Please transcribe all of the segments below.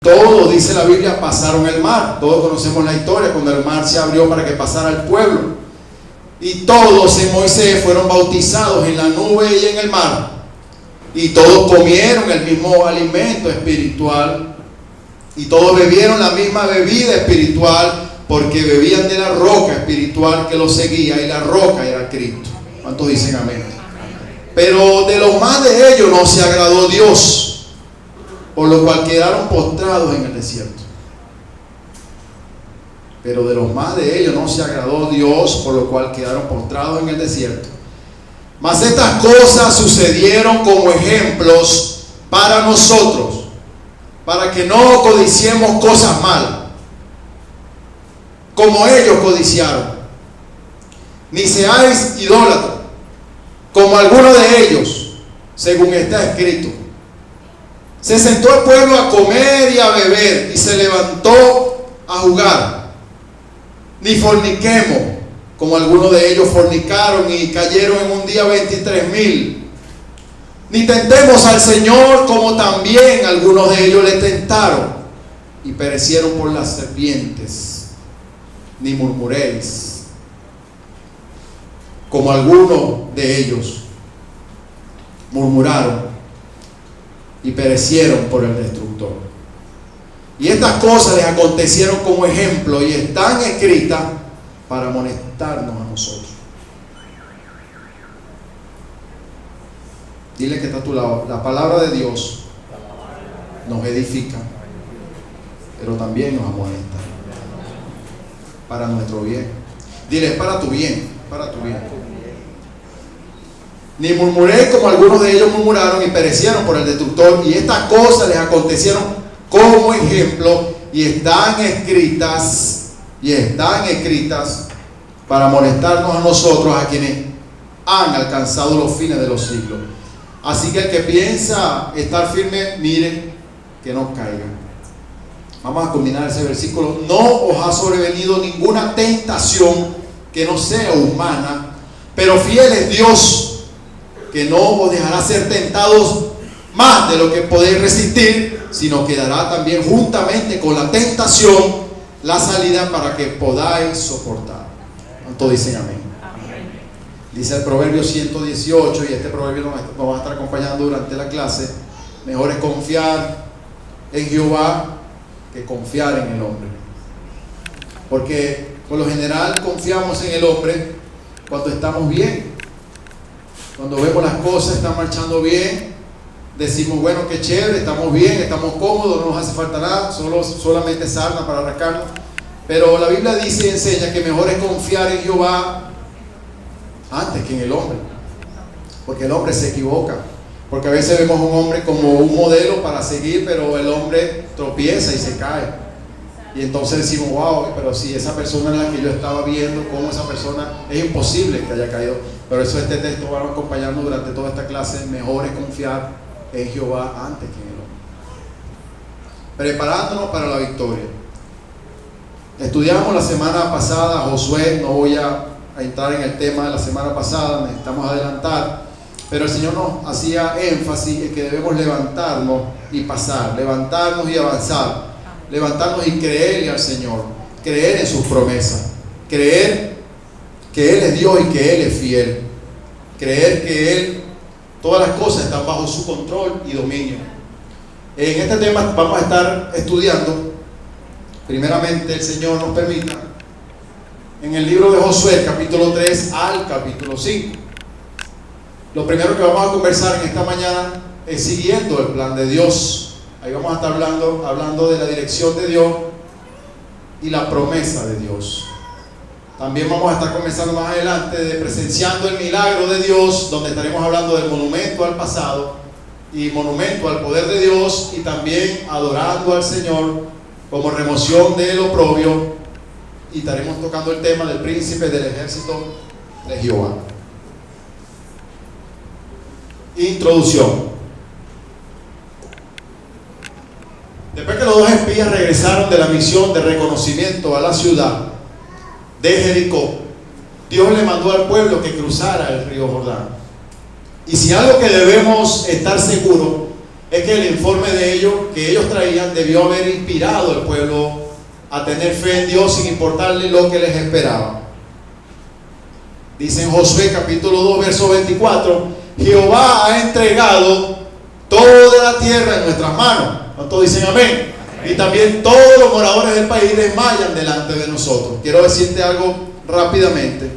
todos, dice la Biblia, pasaron el mar. Todos conocemos la historia cuando el mar se abrió para que pasara el pueblo. Y todos en Moisés fueron bautizados en la nube y en el mar. Y todos comieron el mismo alimento espiritual. Y todos bebieron la misma bebida espiritual, porque bebían de la roca espiritual que los seguía, y la roca era Cristo. ¿Cuántos dicen amén? Pero de los más de ellos no se agradó Dios, por lo cual quedaron postrados en el desierto. Pero de los más de ellos no se agradó Dios, por lo cual quedaron postrados en el desierto. Mas estas cosas sucedieron como ejemplos para nosotros, para que no codiciemos cosas malas, como ellos codiciaron. Ni seáis idólatras, como algunos de ellos, según está escrito. Se sentó el pueblo a comer y a beber, y se levantó a jugar. Ni forniquemos, como algunos de ellos fornicaron y cayeron en un día 23,000. Ni tentemos al Señor, como también algunos de ellos le tentaron y perecieron por las serpientes. Ni murmuréis, como algunos de ellos murmuraron y perecieron por el destructor. Y estas cosas les acontecieron como ejemplo y están escritas para amonestarnos a nosotros. Dile que está a tu lado: la palabra de Dios nos edifica, pero también nos amonesta para nuestro bien. Dile: para tu bien, para tu bien. Ni murmuréis, como algunos de ellos murmuraron y perecieron por el destructor. Y estas cosas les acontecieron como ejemplo y están escritas para amonestarnos a nosotros, a quienes han alcanzado los fines de los siglos. Así que el que piensa estar firme, mire que no caiga. Vamos a combinar ese versículo. No os ha sobrevenido ninguna tentación que no sea humana, pero fiel es Dios, que no os dejará ser tentados más de lo que podéis resistir, sino que dará también juntamente con la tentación la salida para que podáis soportar. ¿Cuántos dicen amén? Amén. Dice el Proverbio 118, y este proverbio nos va a estar acompañando durante la clase: mejor es confiar en Jehová que confiar en el hombre. Porque por lo general confiamos en el hombre cuando estamos bien, cuando vemos las cosas están marchando bien. Decimos: bueno, qué chévere, estamos bien, estamos cómodos, no nos hace falta nada, solamente sarna para arrancarnos. Pero la Biblia dice y enseña que mejor es confiar en Jehová antes que en el hombre, porque el hombre se equivoca. Porque a veces vemos a un hombre como un modelo para seguir, pero el hombre tropieza y se cae. Y entonces decimos: wow, pero si esa persona es la que yo estaba viendo, ¿cómo esa persona? Es imposible que haya caído. Pero eso este texto va a acompañarnos durante toda esta clase. Mejor es confiar en Jehová antes que en el hombre, preparándonos para la victoria. Estudiamos la semana pasada Josué. No voy a entrar en el tema de la semana pasada, necesitamos adelantar, pero el Señor nos hacía énfasis en que debemos levantarnos y pasar, levantarnos y avanzar, levantarnos y creerle al Señor, creer en sus promesas, creer que Él es Dios y que Él es fiel, creer que Él, todas las cosas están bajo su control y dominio. En este tema vamos a estar estudiando, primeramente el Señor nos permita, en el libro de Josué, capítulo 3 al capítulo 5. Lo primero que vamos a conversar en esta mañana es siguiendo el plan de Dios. Ahí vamos a estar hablando de la dirección de Dios y la promesa de Dios. También vamos a estar comenzando más adelante de presenciando el milagro de Dios, donde estaremos hablando del monumento al pasado y monumento al poder de Dios, y también adorando al Señor como remoción del oprobio, y estaremos tocando el tema del príncipe del ejército de Jehová. Introducción. Después que los dos espías regresaron de la misión de reconocimiento a la ciudad de Jericó, Dios le mandó al pueblo que cruzara el río Jordán. Y si algo que debemos estar seguros es que el informe de ellos, que ellos traían, debió haber inspirado al pueblo a tener fe en Dios sin importarle lo que les esperaba. Dice en Josué capítulo 2 verso 24: Jehová ha entregado toda la tierra en nuestras manos. ¿Cuántos dicen amén? Y también todos los moradores del país desmayan delante de nosotros. Quiero decirte algo rápidamente.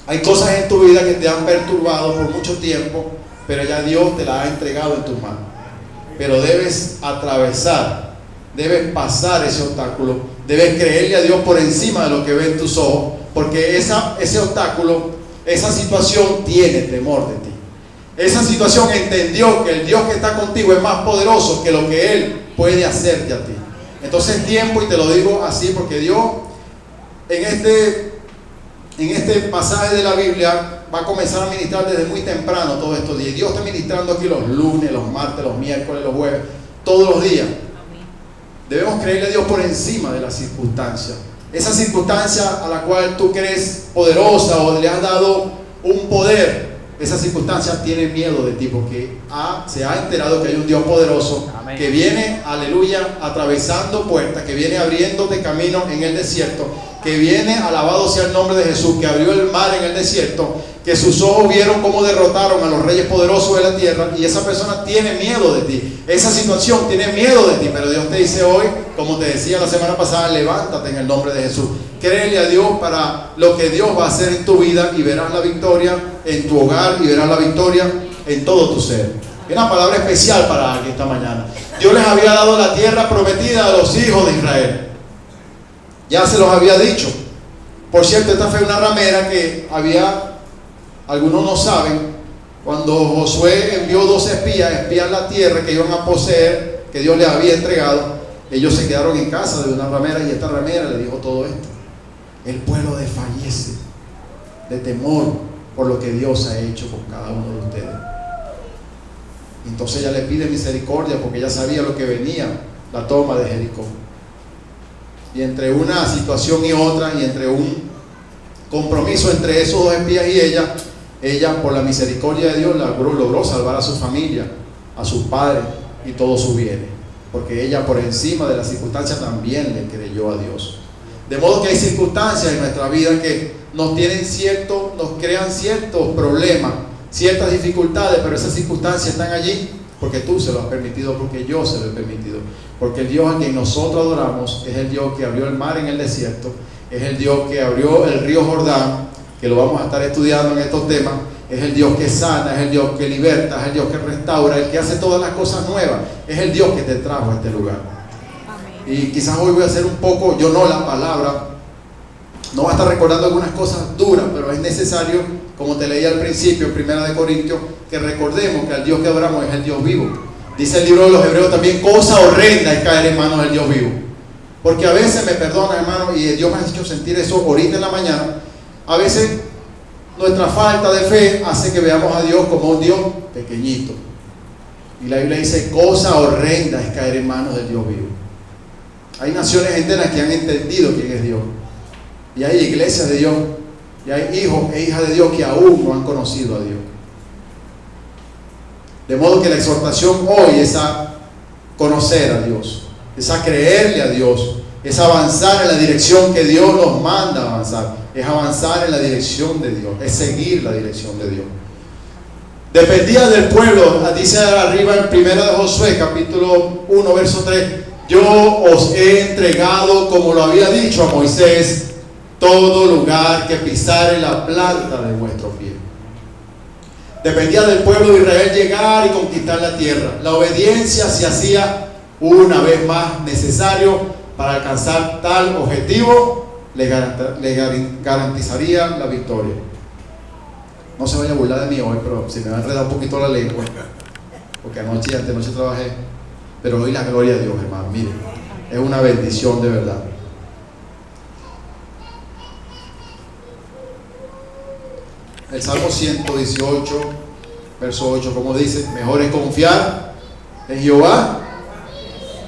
Hay cosas en tu vida que te han perturbado por mucho tiempo, pero ya Dios te las ha entregado en tus manos. Pero debes atravesar, debes pasar ese obstáculo, debes creerle a Dios por encima de lo que ven tus ojos, porque ese obstáculo, esa situación tiene temor de ti. Esa situación entendió que el Dios que está contigo es más poderoso que lo que Él puede hacerte a ti. Entonces es tiempo, y te lo digo así porque Dios en este pasaje de la Biblia va a comenzar a ministrar desde muy temprano todos estos días. Dios está ministrando aquí los lunes, los martes, los miércoles, los jueves, todos los días. Debemos creerle a Dios por encima de las circunstancias. Esa circunstancia a la cual tú crees poderosa o le has dado un poder, esa circunstancia tiene miedo de ti porque se ha enterado que hay un Dios poderoso. Amén. Que viene, aleluya, atravesando puertas, que viene abriéndote camino en el desierto, que viene, alabado sea el nombre de Jesús, que abrió el mar en el desierto, que sus ojos vieron cómo derrotaron a los reyes poderosos de la tierra, y esa persona tiene miedo de ti, esa situación tiene miedo de ti, pero Dios te dice hoy, como te decía la semana pasada, levántate en el nombre de Jesús, créele a Dios para lo que Dios va a hacer en tu vida, y verás la victoria en tu hogar, y verás la victoria en todo tu ser. Una palabra especial para alguien esta mañana. Dios les había dado la tierra prometida a los hijos de Israel. Ya se los había dicho. Por cierto, esta fue una ramera que algunos no saben, cuando Josué envió 2 espías a espiar la tierra que iban a poseer, que Dios les había entregado, ellos se quedaron en casa de una ramera, y esta ramera le dijo todo esto. El pueblo desfallece de temor por lo que Dios ha hecho con cada uno de ustedes. Entonces ella le pide misericordia porque ella sabía lo que venía, la toma de Jericó. Y entre una situación y otra, y entre un compromiso entre esos 2 espías y ella por la misericordia de Dios logró salvar a su familia, a sus padres y todos sus bienes, porque ella por encima de las circunstancias también le creyó a Dios. De modo que hay circunstancias en nuestra vida que nos crean ciertos problemas, ciertas dificultades, pero esas circunstancias están allí porque tú se lo has permitido, porque yo se lo he permitido, porque el Dios a quien nosotros adoramos es el Dios que abrió el mar en el desierto, es el Dios que abrió el río Jordán, que lo vamos a estar estudiando en estos temas, es el Dios que sana, es el Dios que liberta, es el Dios que restaura, el que hace todas las cosas nuevas, es el Dios que te trajo a este lugar. Amén. Y quizás hoy voy a hacer un poco, la palabra no va a estar recordando algunas cosas duras, pero es necesario, como te leí al principio en 1 Corintios, que recordemos que al Dios que adoramos es el Dios vivo. Dice el libro de los Hebreos también: cosa horrenda es caer en manos del Dios vivo. Porque a veces, me perdona hermano, y Dios me ha hecho sentir eso ahorita en la mañana, a veces nuestra falta de fe hace que veamos a Dios como un Dios pequeñito. Y la Biblia dice: cosa horrenda es caer en manos del Dios vivo. Hay naciones enteras que han entendido quién es Dios. Y hay iglesias de Dios, y hay hijos e hijas de Dios que aún no han conocido a Dios. De modo que la exhortación hoy es a conocer a Dios, es a creerle a Dios, es avanzar en la dirección que Dios nos manda a avanzar, es avanzar en la dirección de Dios, es seguir la dirección de Dios. Dependía del pueblo, dice arriba en 1 de Josué, capítulo 1, verso 3, yo os he entregado, como lo había dicho a Moisés, todo lugar que pisare la planta de vuestro pie. Dependía del pueblo de Israel llegar y conquistar la tierra. La obediencia se hacía una vez más necesario para alcanzar tal objetivo, le garantizaría la victoria. No se vaya a burlar de mí hoy, pero se me va a enredar un poquito la lengua, porque antenoche trabajé, pero hoy la gloria de Dios, hermano, mire, es una bendición de verdad. El Salmo 118, verso 8, como dice: mejor es confiar en Jehová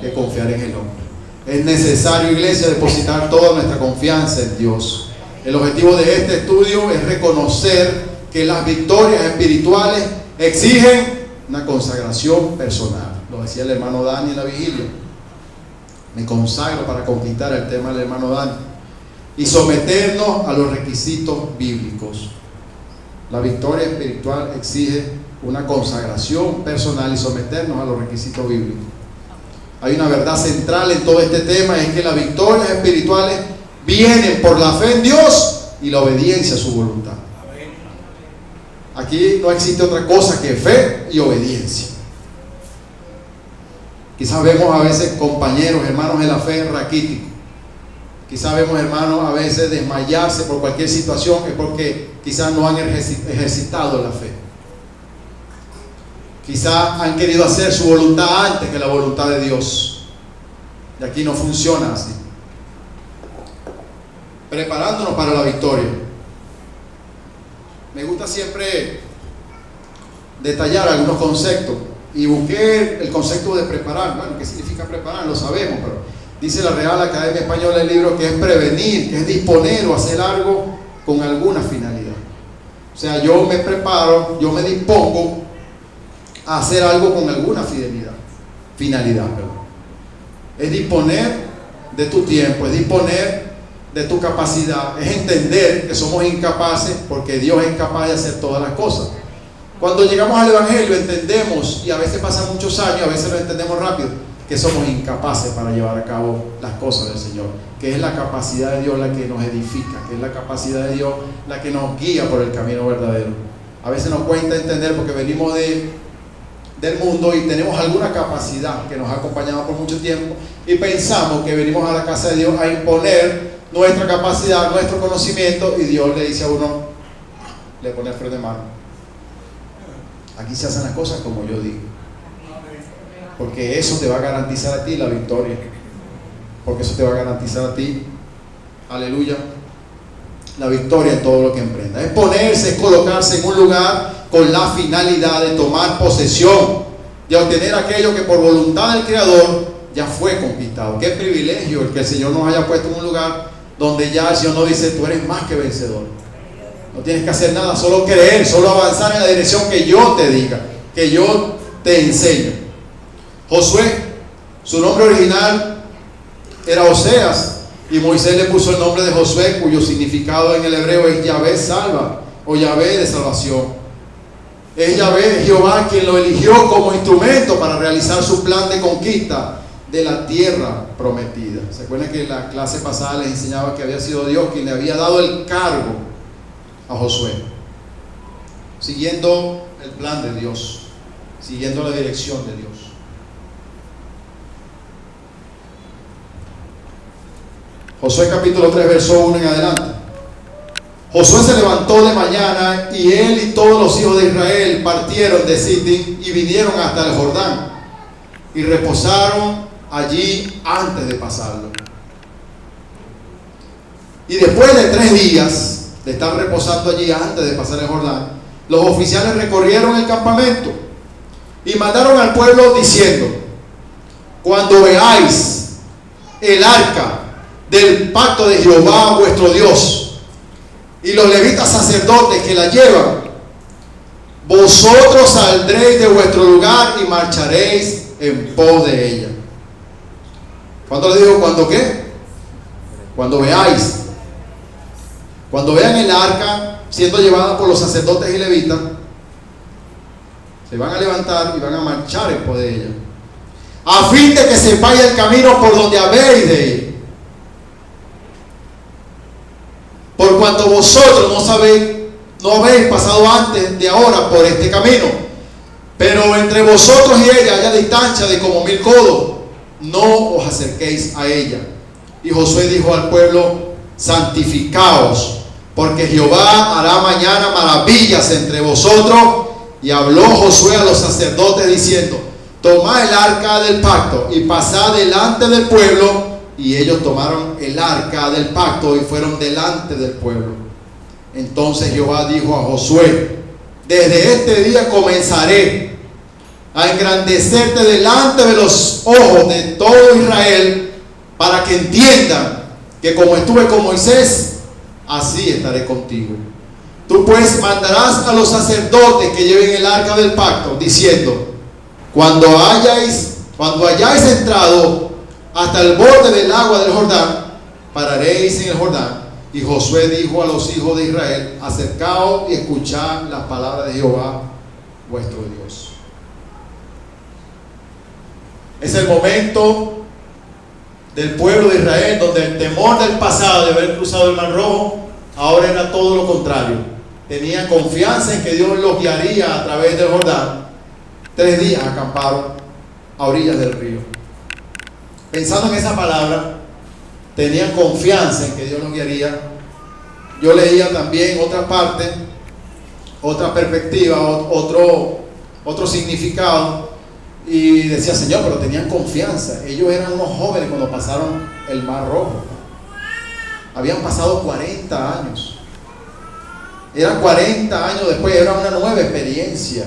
que confiar en el hombre. Es necesario, iglesia, depositar toda nuestra confianza en Dios. El objetivo de este estudio es reconocer que las victorias espirituales exigen una consagración personal. Lo decía el hermano Dani en la vigilia. Me consagro para conquistar el tema del hermano Dani. Y someternos a los requisitos bíblicos. La victoria espiritual exige una consagración personal y someternos a los requisitos bíblicos. Hay una verdad central en todo este tema, es que las victorias espirituales vienen por la fe en Dios y la obediencia a su voluntad. Aquí no existe otra cosa que fe y obediencia. Quizás vemos a veces compañeros, hermanos de la fe raquíticos. Quizás vemos hermanos a veces desmayarse por cualquier situación, es porque quizás no han ejercitado la fe. Quizás han querido hacer su voluntad antes que la voluntad de Dios. Y aquí no funciona así. Preparándonos para la victoria. Me gusta siempre detallar algunos conceptos. Y busqué el concepto de preparar. Bueno, ¿qué significa preparar? Lo sabemos, pero dice la Real Academia Española del libro que es prevenir, que es disponer o hacer algo con alguna finalidad. O sea, yo me preparo, yo me dispongo a hacer algo con alguna finalidad. Es disponer de tu tiempo, es disponer de tu capacidad, es entender que somos incapaces porque Dios es capaz de hacer todas las cosas. Cuando llegamos al Evangelio entendemos, y a veces pasan muchos años, a veces lo entendemos rápido, que somos incapaces para llevar a cabo las cosas del Señor, que es la capacidad de Dios la que nos edifica, que es la capacidad de Dios la que nos guía por el camino verdadero. A veces nos cuesta entender porque venimos del mundo y tenemos alguna capacidad que nos ha acompañado por mucho tiempo y pensamos que venimos a la casa de Dios a imponer nuestra capacidad, nuestro conocimiento, y Dios le dice a uno, le pone el freno de mano. Aquí se hacen las cosas como yo digo, porque eso te va a garantizar a ti la victoria, porque eso te va a garantizar a ti, aleluya, la victoria en todo lo que emprenda. Es ponerse, es colocarse en un lugar con la finalidad de tomar posesión, de obtener aquello que por voluntad del Creador ya fue conquistado. Qué privilegio el que el Señor nos haya puesto en un lugar donde ya el Señor nos dice, tú eres más que vencedor. No tienes que hacer nada, solo creer, solo avanzar en la dirección que yo te diga, que yo te enseño. Josué, su nombre original era Oseas, y Moisés le puso el nombre de Josué, cuyo significado en el hebreo es Yahvé salva, o Yahvé de salvación. Es Yahvé, Jehová, quien lo eligió como instrumento para realizar su plan de conquista de la tierra prometida. ¿Se acuerdan que en la clase pasada les enseñaba que había sido Dios quien le había dado el cargo a Josué, siguiendo el plan de Dios, siguiendo la dirección de Dios? Josué capítulo 3 verso 1 en adelante. Josué se levantó de mañana y él y todos los hijos de Israel partieron de Sittim y vinieron hasta el Jordán y reposaron allí antes de pasarlo. Y después de 3 días de estar reposando allí antes de pasar el Jordán, los oficiales recorrieron el campamento y mandaron al pueblo diciendo: cuando veáis el arca del pacto de Jehová vuestro Dios y los levitas sacerdotes que la llevan, vosotros saldréis de vuestro lugar y marcharéis en pos de ella. ¿Cuándo le digo? ¿Cuándo qué? Cuando veáis. Cuando vean el arca siendo llevada por los sacerdotes y levitas, se van a levantar y van a marchar en pos de ella, a fin de que sepáis el camino por donde habéis de ir. Por cuanto vosotros no habéis pasado antes de ahora por este camino, pero entre vosotros y ella haya distancia de como 1000 codos, no os acerquéis a ella. Y Josué dijo al pueblo: santificaos, porque Jehová hará mañana maravillas entre vosotros. Y habló Josué a los sacerdotes diciendo: tomad el arca del pacto y pasad delante del pueblo. Y ellos tomaron el arca del pacto y fueron delante del pueblo. Entonces Jehová dijo a Josué: desde este día comenzaré a engrandecerte delante de los ojos de todo Israel, para que entiendan que como estuve con Moisés, así estaré contigo. Tú pues mandarás a los sacerdotes que lleven el arca del pacto, diciendo: cuando hayáis entrado hasta el borde del agua del Jordán, pararéis en el Jordán. Y Josué dijo a los hijos de Israel: acercaos y escuchad las palabras de Jehová vuestro Dios. Es el momento del pueblo de Israel donde el temor del pasado de haber cruzado el Mar Rojo ahora era todo lo contrario. Tenían confianza en que Dios los guiaría a través del Jordán. 3 días acamparon a orillas del río. Pensando en esa palabra, tenían confianza en que Dios los guiaría. Yo leía también otra parte, otra perspectiva, otro significado, y decía: Señor, pero tenían confianza. Ellos eran unos jóvenes cuando pasaron el Mar Rojo. Habían pasado 40 años. Eran 40 años después, era una nueva experiencia.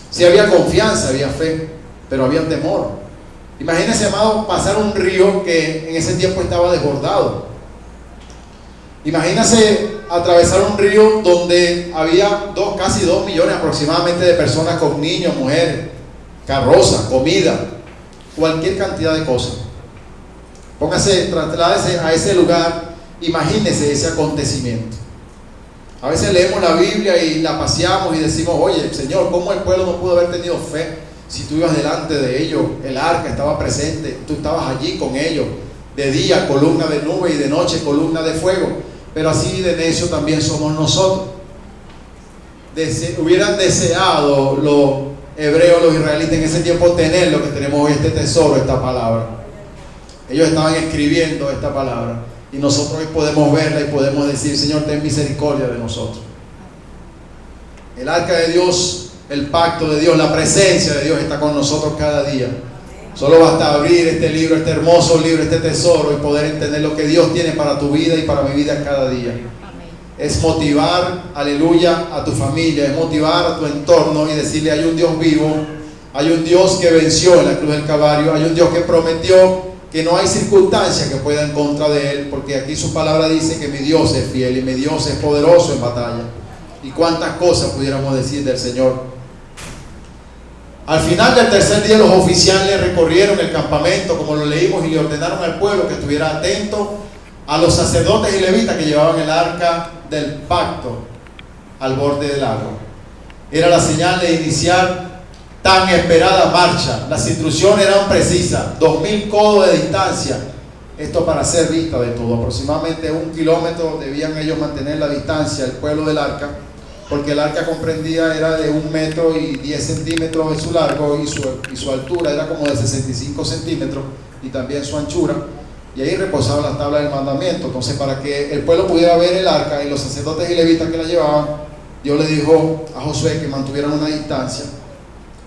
Sí había confianza, había fe, pero había temor. Imagínense, amado, pasar un río que en ese tiempo estaba desbordado. Imagínense atravesar un río donde había casi 2 millones aproximadamente de personas con niños, mujeres, carrozas, comida, cualquier cantidad de cosas. Trasládese a ese lugar, imagínese ese acontecimiento. A veces leemos la Biblia y la paseamos y decimos: oye, Señor, ¿cómo el pueblo no pudo haber tenido fe si tú ibas delante de ellos? El arca estaba presente, tú estabas allí con ellos. De día, columna de nube, y de noche, columna de fuego. Pero así de necio también somos nosotros. Hubieran deseado los hebreos, los israelitas en ese tiempo, tener lo que tenemos hoy, este tesoro, esta palabra. Ellos estaban escribiendo esta palabra. Y nosotros hoy podemos verla y podemos decir: Señor, ten misericordia de nosotros. El arca de Dios, el pacto de Dios, la presencia de Dios está con nosotros cada día. Solo basta abrir este libro, este hermoso libro, este tesoro, y poder entender lo que Dios tiene para tu vida y para mi vida cada día. Es motivar, aleluya, a tu familia, es motivar a tu entorno y decirle: hay un Dios vivo, hay un Dios que venció en la cruz del Calvario, hay un Dios que prometió que no hay circunstancia que pueda en contra de él, porque aquí su palabra dice que mi Dios es fiel y mi Dios es poderoso en batalla. Y cuántas cosas pudiéramos decir del Señor. Al final del tercer día, los oficiales recorrieron el campamento, como lo leímos, y le ordenaron al pueblo que estuviera atento a los sacerdotes y levitas que llevaban el arca del pacto al borde del agua. Era la señal de iniciar tan esperada marcha. Las instrucciones eran precisas: 2000 codos de distancia. Esto para ser vista de todo. Aproximadamente 1 kilómetro debían ellos mantener la distancia, el pueblo del arca, porque el arca comprendía, era de 1 metro y 10 centímetros de su largo, y su altura era como de 65 centímetros, y también su anchura. Y ahí reposaban las tablas del mandamiento. Entonces, para que el pueblo pudiera ver el arca y los sacerdotes y levitas que la llevaban, Dios le dijo a Josué que mantuvieran una distancia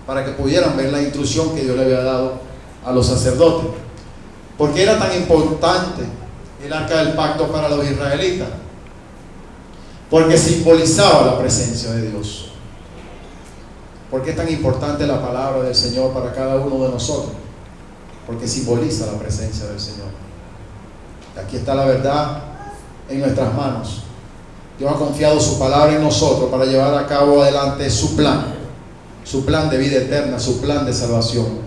para que pudieran ver la instrucción que Dios le había dado a los sacerdotes. ¿Por qué era tan importante el arca del pacto para los israelitas? Porque simbolizaba la presencia de Dios. ¿Por qué es tan importante la palabra del Señor para cada uno de nosotros? Porque simboliza la presencia del Señor. Aquí está la verdad en nuestras manos. Dios ha confiado su palabra en nosotros para llevar a cabo adelante su plan de vida eterna, su plan de salvación,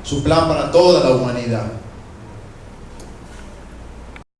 su plan para toda la humanidad.